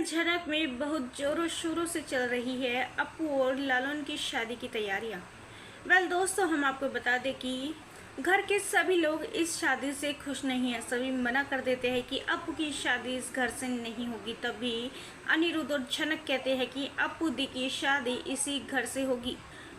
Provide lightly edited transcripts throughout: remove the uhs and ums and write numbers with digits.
Well झनक में बहुत जोरों शोरों से चल रही है अप्पू और लालन की शादी की तैयारियां। वेल दोस्तों, हम आपको बता दें कि घर के सभी लोग इस शादी से खुश नहीं है। सभी मना कर देते हैं कि अप्पू की शादी इस घर से नहीं होगी। तभी अनिरुद्ध और झनक कहते हैं कि अप्पू दी की शादी इसी घर से होगी।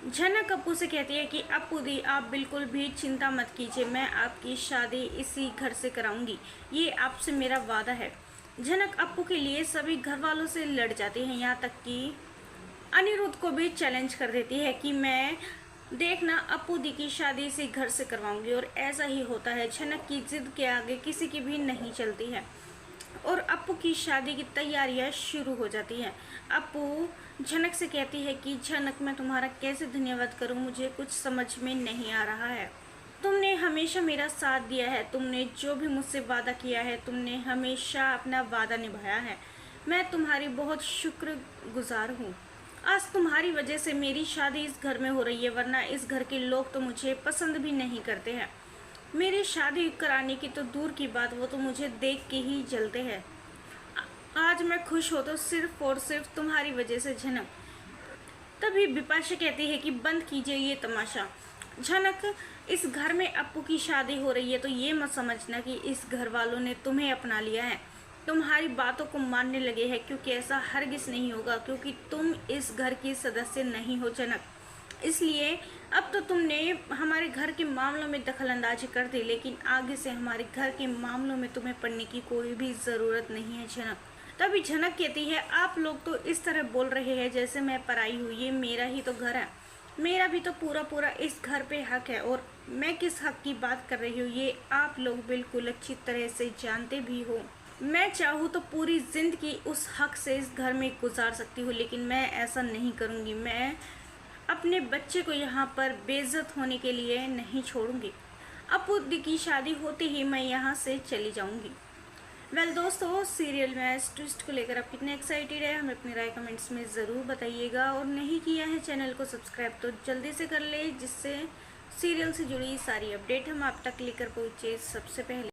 झनक अप्पू से कहती है कि अप्पू दी, आप बिल्कुल भी चिंता मत कीजिए, मैं आपकी शादी इसी घर से कराऊंगी, ये आपसे मेरा वादा है। झनक अप्पू के लिए सभी घर वालों से लड़ जाती है, यहाँ तक कि अनिरुद्ध को भी चैलेंज कर देती है कि मैं देखना अप्पू दी की शादी इसी घर से करवाऊंगी। और ऐसा ही होता है। झनक की जिद के आगे किसी की भी नहीं चलती है और अप्पू की शादी की तैयारियां शुरू हो जाती हैं। अप्पू झनक से कहती है कि झनक, मैं तुम्हारा कैसे धन्यवाद करूं, मुझे कुछ समझ में नहीं आ रहा है। तुमने हमेशा मेरा साथ दिया है, तुमने जो भी मुझसे वादा किया है, तुमने हमेशा अपना वादा निभाया है। मैं तुम्हारी बहुत शुक्रगुजार हूँ। आज तुम्हारी वजह से मेरी शादी इस घर में हो रही है, वरना इस घर के लोग तो मुझे पसंद भी नहीं करते हैं। मेरी शादी कराने की तो दूर की बात, वो तो मुझे देख के ही जलते हैं। आज मैं खुश हो तो सिर्फ और सिर्फ तुम्हारी वजह से झनक। तभी बिपाशा कहती है कि बंद कीजिए ये तमाशा। झनक, इस घर में अप्पू की शादी हो रही है तो ये मत समझना कि इस घर वालों ने तुम्हें अपना लिया है, तुम्हारी बातों को मानने लगे हैं, क्योंकि ऐसा हरगिज नहीं होगा, क्योंकि तुम इस घर की सदस्य नहीं हो झनक। इसलिए अब तो तुमने हमारे घर के मामलों में दखल अंदाजी कर दी, लेकिन आगे से हमारे घर के मामलों में तुम्हें पड़ने की कोई भी ज़रूरत नहीं है झनक। तभी झनक कहती है, आप लोग तो इस तरह बोल रहे हैं जैसे मैं पराई हूँ, ये मेरा ही तो घर है, मेरा भी तो पूरा इस घर पे हक है। और मैं किस हक की बात कर रही हूँ ये आप लोग बिल्कुल अच्छी तरह से जानते भी हो। मैं चाहूँ तो पूरी जिंदगी उस हक से इस घर में गुजार सकती हूँ, लेकिन मैं ऐसा नहीं करूँगी। मैं अपने बच्चे को यहाँ पर बेइज्जत होने के लिए नहीं छोड़ूंगी। अप्पू दी की शादी होते ही मैं यहाँ से चली जाऊँगी। वेल दोस्तों, सीरियल में इस ट्विस्ट को लेकर आप कितने एक्साइटेड है, हमें अपनी राय कमेंट्स में ज़रूर बताइएगा। और नहीं किया है चैनल को सब्सक्राइब तो जल्दी से कर ले, जिससे सीरियल से जुड़ी सारी अपडेट हम आप तक लेकर पहुँचे सबसे पहले।